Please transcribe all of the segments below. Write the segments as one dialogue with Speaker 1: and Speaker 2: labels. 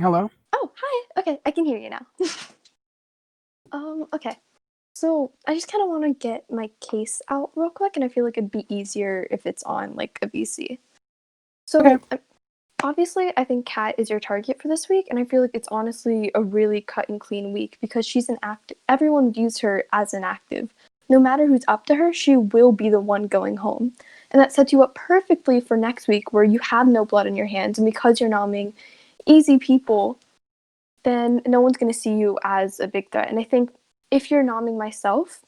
Speaker 1: Hello?
Speaker 2: Oh, hi. Okay, I can hear you now. Okay. So I just kind of want to get my case out real quick, and I feel like it'd be easier if it's on like a VC.
Speaker 1: Okay.
Speaker 2: So obviously, I think Kat is your target for this week, and I feel like it's honestly a really cut and clean week because she's an active. Everyone views her as an active. No matter who's up to her, she will be the one going home, and that sets you up perfectly for next week, where you have no blood in your hands, and because you're nomming easy people, then no one's going to see you as a big threat. And I think if you're nomming myself,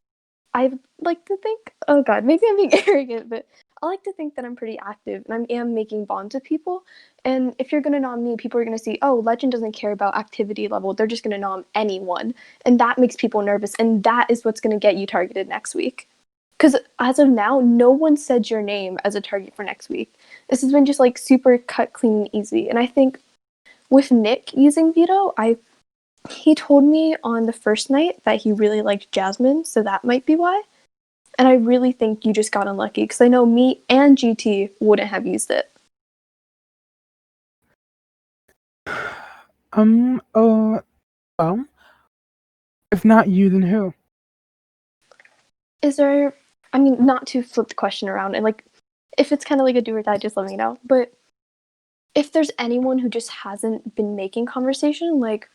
Speaker 2: I like to think, oh God, maybe I'm being arrogant, but I like to think that I'm pretty active and I am making bonds with people. And if you're going to nom me, people are going to see, oh, Legend doesn't care about activity level. They're just going to nom anyone. And that makes people nervous. And that is what's going to get you targeted next week. Because as of now, no one said your name as a target for next week. This has been just like super cut, clean, and easy. And I think with Nick using veto, he told me on the first night that he really liked Jasmine, so that might be why. And I really think you just got unlucky because I know me and GT wouldn't have used it.
Speaker 1: Well, if not you, then who?
Speaker 2: Is there, I mean, not to flip the question around, and like, if it's kind of like a do or die, just let me know. But if there's anyone who just hasn't been making conversation, like,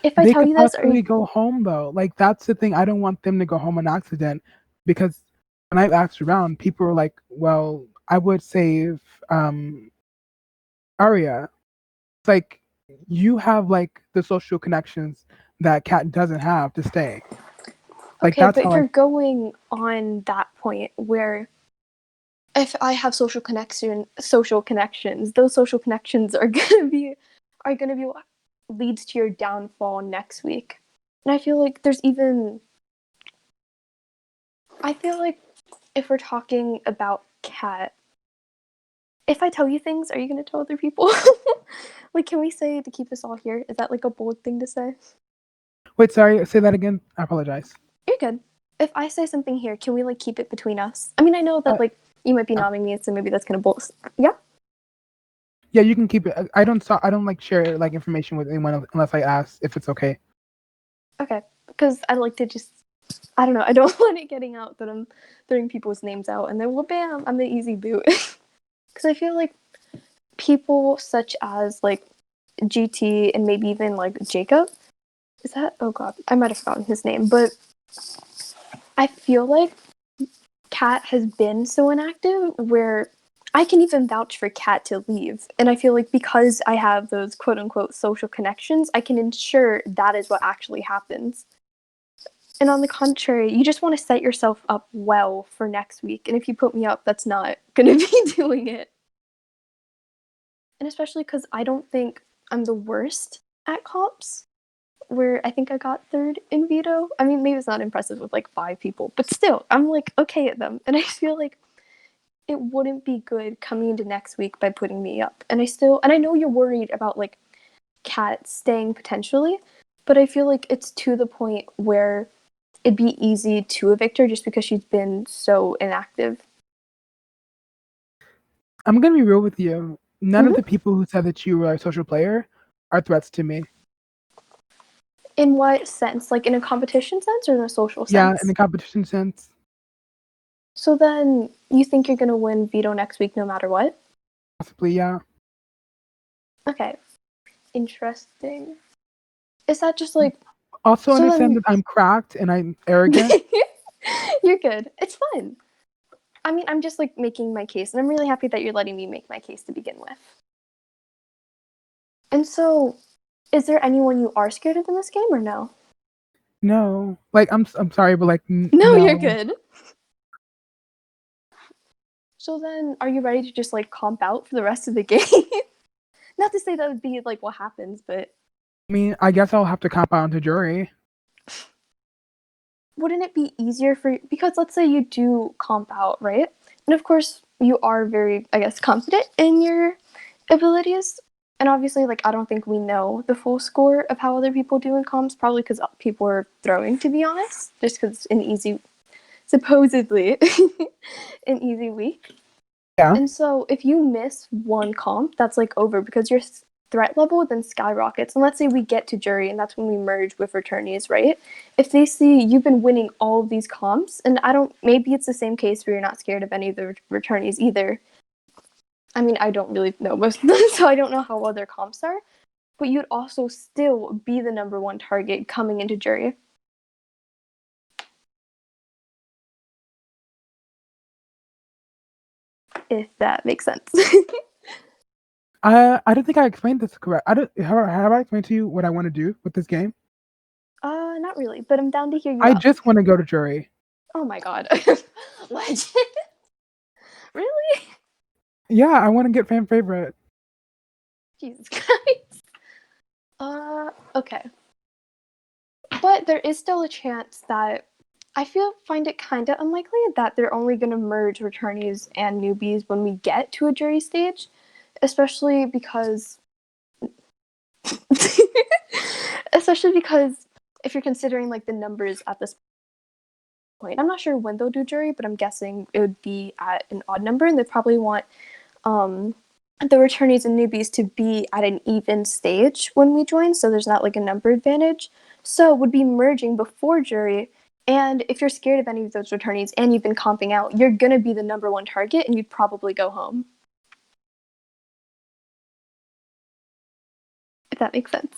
Speaker 2: if I
Speaker 1: They
Speaker 2: tell
Speaker 1: could
Speaker 2: you this, are
Speaker 1: possibly
Speaker 2: you,
Speaker 1: go home though. Like that's the thing. I don't want them to go home on accident because when I've asked around, people are like, "Well, I would save Aria." It's like you have like the social connections that Kat doesn't have to stay. Like
Speaker 2: okay,
Speaker 1: that's
Speaker 2: but
Speaker 1: how I.
Speaker 2: you're going on that point where if I have social connections, those social connections are gonna be what leads to your downfall next week. And I feel like if we're talking about Cat, if I tell you things, are you gonna tell other people? Like, can we say to keep us all here? Is that like a bold thing to say?
Speaker 1: Wait, sorry. Say that again. I apologize.
Speaker 2: You're good. If I say something here, can we like keep it between us? I mean, I know
Speaker 1: Uh,
Speaker 2: that like you might be
Speaker 1: yeah.
Speaker 2: nomming me, so maybe that's kind of bold. Yeah.
Speaker 1: Yeah, you can keep it. I don't like share like information with anyone unless I ask if it's okay.
Speaker 2: Okay. Because I like to just I don't know. I don't want it getting out that I'm throwing people's names out and then, well, bam, I'm the easy boot. Because I feel like people such as like GT and maybe even like Jacob. Is that? Oh God, I might have forgotten his name. But I feel like Kat has been so inactive where I can even vouch for Kat to leave. And I feel like because I have those quote unquote social connections, I can ensure that is what actually happens. And on the contrary, you just want to set yourself up well for next week. And if you put me up, that's not going to be doing it. And especially because I don't think I'm the worst at comps, where I think I got third in veto. I mean, maybe it's not impressive with like 5 people, but still, I'm like okay at them. And I feel like it wouldn't be good coming into next week by putting me up. And I know you're worried about like Kat staying potentially, but I feel like it's to the point where it'd be easy to evict her just because she's been so inactive.
Speaker 1: I'm gonna be real with you. None of
Speaker 2: Mm-hmm.
Speaker 1: the people who said that you were a social player are threats to me.
Speaker 2: In what sense? Like in a competition sense or in a social
Speaker 1: Yeah, in
Speaker 2: sense?
Speaker 1: the competition sense,
Speaker 2: So then you think you're going to win veto next week no matter what?
Speaker 1: possibly, yeah.
Speaker 2: Okay, interesting. Is that just like,
Speaker 1: Also
Speaker 2: so
Speaker 1: understand
Speaker 2: then
Speaker 1: that I'm cracked and I'm arrogant.
Speaker 2: you're good. It's fun. I mean, I'm just like making my case, and I'm really happy that you're letting me make my case to begin with. And so, is there anyone you are scared of in this game or no?
Speaker 1: No, like I'm sorry, but like
Speaker 2: No, you're
Speaker 1: no.
Speaker 2: good. So then, are you ready to just like comp out for the rest of the game? Not to say that would be like what happens, but
Speaker 1: I mean, I guess I'll have to cop out into jury.
Speaker 2: wouldn't it be easier for because let's say you do comp out, right? And of course, you are very, I guess, confident in your abilities. And obviously, like, I don't think we know the full score of how other people do in comps, probably because people are throwing, to be honest, just because an easy, supposedly, an easy week.
Speaker 1: Yeah.
Speaker 2: And so if you miss one comp, that's like over because you're threat level then skyrockets. And let's say we get to jury, and that's when we merge with returnees, right? If they see you've been winning all of these comps, and maybe it's the same case where you're not scared of any of the returnees either. I mean, I don't really know most of them, so I don't know how well their comps are. But you'd also still be the number one target coming into jury. If that makes sense.
Speaker 1: I don't think I explained this correct. Have I explained to you what I want to do with this game?
Speaker 2: Not really, but I'm down to hear you
Speaker 1: I
Speaker 2: out.
Speaker 1: just want to go to jury.
Speaker 2: Oh my god. Legend. Really?
Speaker 1: Yeah, I want to get fan favorite.
Speaker 2: Jesus Christ. Okay. But there is still a chance that I find it kind of unlikely that they're only going to merge returnees and newbies when we get to a jury stage, especially because if you're considering like the numbers at this point, I'm not sure when they'll do jury, but I'm guessing it would be at an odd number, and they probably want the returnees and newbies to be at an even stage when we join, so there's not like a number advantage. So would be merging before jury, and if you're scared of any of those returnees and you've been comping out, you're gonna be the number one target and you'd probably go home. If that makes sense.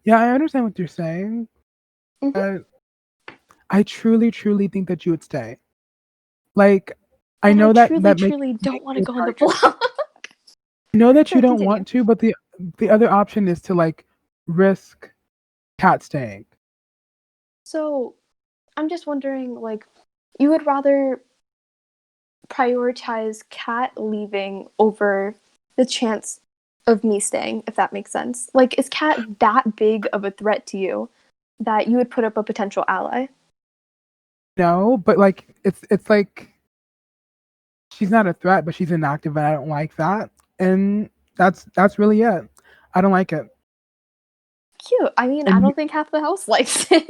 Speaker 1: Yeah, I understand what you're saying.
Speaker 2: Mm-hmm.
Speaker 1: I truly, truly think that you would stay. Like, I
Speaker 2: And I
Speaker 1: know that
Speaker 2: truly,
Speaker 1: makes
Speaker 2: truly don't want to
Speaker 1: you a
Speaker 2: go on the
Speaker 1: target.
Speaker 2: block.
Speaker 1: I know that you
Speaker 2: Sorry,
Speaker 1: don't
Speaker 2: continue.
Speaker 1: want to, but the other option is to like risk Cat staying.
Speaker 2: So I'm just wondering, like, you would rather prioritize Cat leaving over the chance of me staying, if that makes sense. Like, is Cat that big of a threat to you that you would put up a potential ally?
Speaker 1: No, but like it's like she's not a threat, but she's inactive, and I don't like that. And that's really it. I don't like it.
Speaker 2: Cute. I mean, I
Speaker 1: And
Speaker 2: don't think half the house likes it.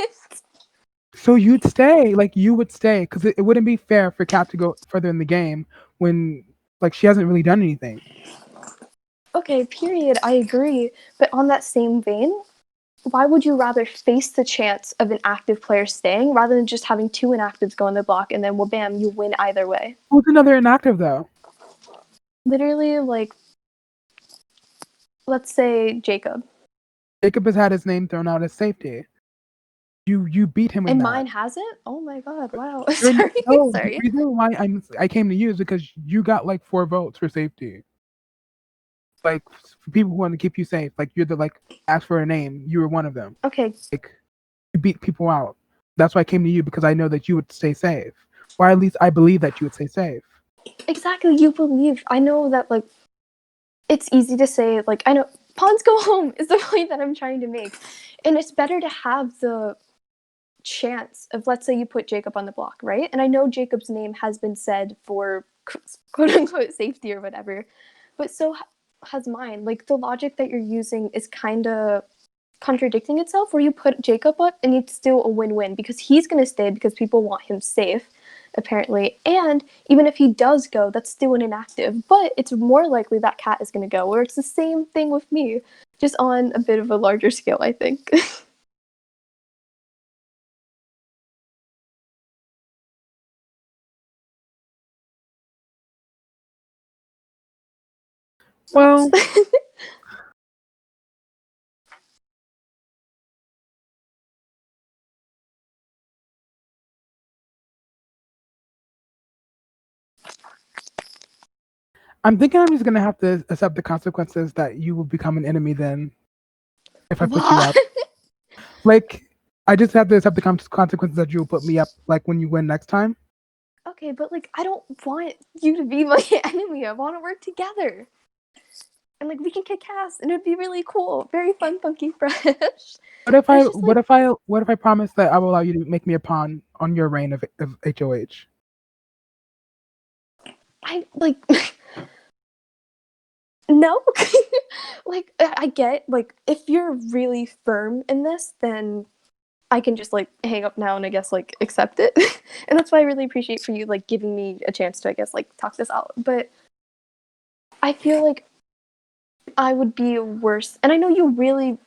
Speaker 1: so you'd stay, like you would stay, because it wouldn't be fair for Kat to go further in the game when like she hasn't really done anything.
Speaker 2: Okay, period. I agree. But on that same vein, why would you rather face the chance of an active player staying rather than just having two inactives go on the block and then, well, bam, you win either way?
Speaker 1: Who's another inactive though?
Speaker 2: Literally, like, let's say Jacob.
Speaker 1: Jacob has had his name thrown out as safety. You beat him in
Speaker 2: And
Speaker 1: that.
Speaker 2: mine hasn't? Oh my god, wow.
Speaker 1: You're,
Speaker 2: Sorry,
Speaker 1: no, the
Speaker 2: sorry.
Speaker 1: reason why I came to you is because you got like 4 votes for safety. Like for people who want to keep you safe. Like you're the like ask for a name. You were one of them.
Speaker 2: Okay,
Speaker 1: Like you beat people out. That's why I came to you because I know that you would stay safe. Or at least I believe that you would stay safe.
Speaker 2: exactly. You believe. I know that, like, it's easy to say, like, I know, pawns go home is the point that I'm trying to make. And it's better to have the chance of, let's say you put Jacob on the block, right? And I know Jacob's name has been said for quote unquote safety or whatever, but so has mine. Like, the logic that you're using is kind of contradicting itself, where you put Jacob up and it's still a win-win because he's going to stay because people want him safe, apparently. And even if he does go, that's still an inactive. But it's more likely that Cat is going to go, where it's the same thing with me, just on a bit of a larger scale, I think.
Speaker 1: Well, I'm thinking I'm just gonna have to accept the consequences that you will become an enemy then if I put you
Speaker 2: What?
Speaker 1: up. Like I just have to accept the consequences that you will put me up like when you win next time.
Speaker 2: Okay, but like, I don't want you to be my enemy. I want to work together. And like, we can kick ass and it'd be really cool. Very fun, funky, fresh.
Speaker 1: What if
Speaker 2: And
Speaker 1: I
Speaker 2: it's just like,
Speaker 1: what if I promise that I will allow you to make me a pawn on your reign of HOH?
Speaker 2: I like no. Like, I get, like, if you're really firm in this, then I can just like hang up now and I guess like accept it. And that's why I really appreciate for you like giving me a chance to, I guess, like talk this out. But I feel like I would be worse. And I know you really,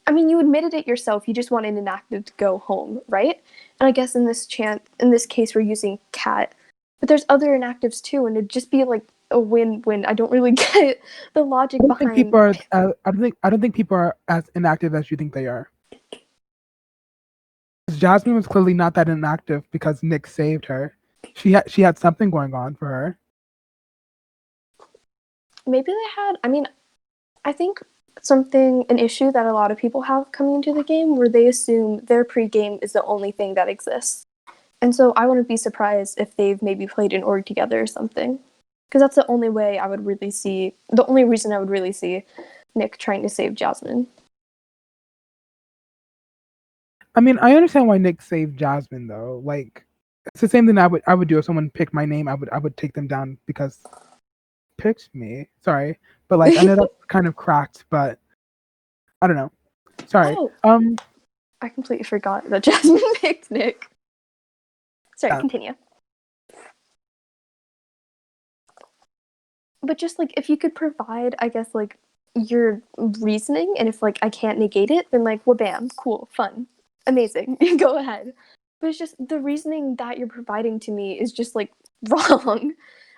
Speaker 2: I mean, you admitted it yourself. You just want an inactive to go home, right? And I guess in this case, we're using cat, but there's other inactives too, and it'd just be like a win-win. I don't really get the logic
Speaker 1: I don't think
Speaker 2: behind.
Speaker 1: people are. I don't think people are as inactive as you think they are. Jasmine was clearly not that inactive because Nick saved her. She had something going on for her.
Speaker 2: Maybe they had. I mean, I think an issue that a lot of people have coming into the game where they assume their pre-game is the only thing that exists. And so I wouldn't be surprised if they've maybe played an org together or something. Because that's the only way I would really see, the only reason I would really see Nick trying to save Jasmine.
Speaker 1: I mean, I understand why Nick saved Jasmine though. Like, it's the same thing I would do if someone picked my name. I would take them down because picked me. Sorry, but like I know that's kind of cracked, but I don't know. Sorry.
Speaker 2: Oh, I completely forgot that Jasmine picked Nick. Sorry,
Speaker 1: Yeah.
Speaker 2: continue. But just like if you could provide, I guess, like your reasoning, and if like I can't negate it, then like, well, bam, cool, fun, amazing, go ahead. But it's just the reasoning that you're providing to me is just like wrong,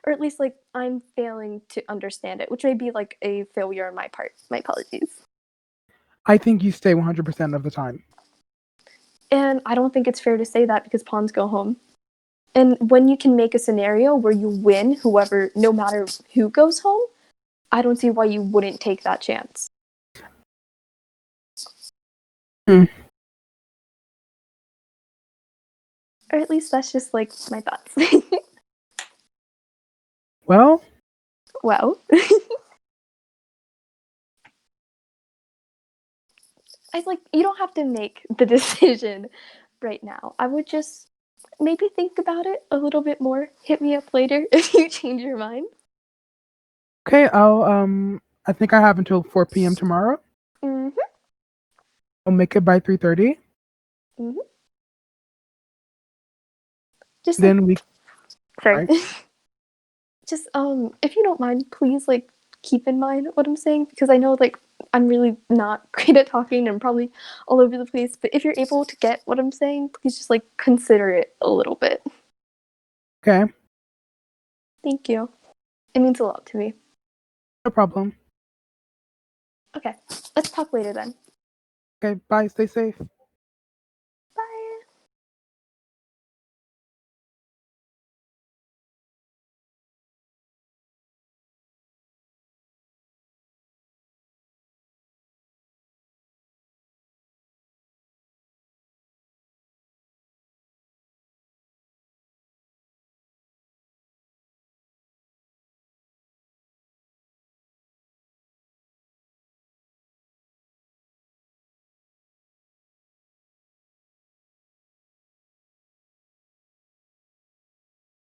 Speaker 2: or at least like I'm failing to understand it, which may be like a failure on my part. My apologies.
Speaker 1: I think you stay 100% of the time.
Speaker 2: And I don't think it's fair to say that because pawns go home. And when you can make a scenario where you win whoever, no matter who goes home, I don't see why you wouldn't take that chance.
Speaker 1: Mm.
Speaker 2: Or at least that's just like my thoughts.
Speaker 1: Well,
Speaker 2: Well, I like you don't have to make the decision right now. I would just maybe think about it a little bit more. Hit me up later if you change your mind.
Speaker 1: okay. I think I have until 4 p.m. tomorrow.
Speaker 2: Mhm.
Speaker 1: I'll make it by 3:30.
Speaker 2: Mhm. Just like
Speaker 1: Then we.
Speaker 2: sorry.
Speaker 1: Right.
Speaker 2: Just if you don't mind, please like keep in mind what I'm saying because I know like I'm really not great at talking and I'm probably all over the place, but if you're able to get what I'm saying, please just like consider it a little bit.
Speaker 1: Okay.
Speaker 2: Thank you. It means a lot to me.
Speaker 1: No problem.
Speaker 2: Okay. Let's talk later then.
Speaker 1: Okay. Bye. Stay safe.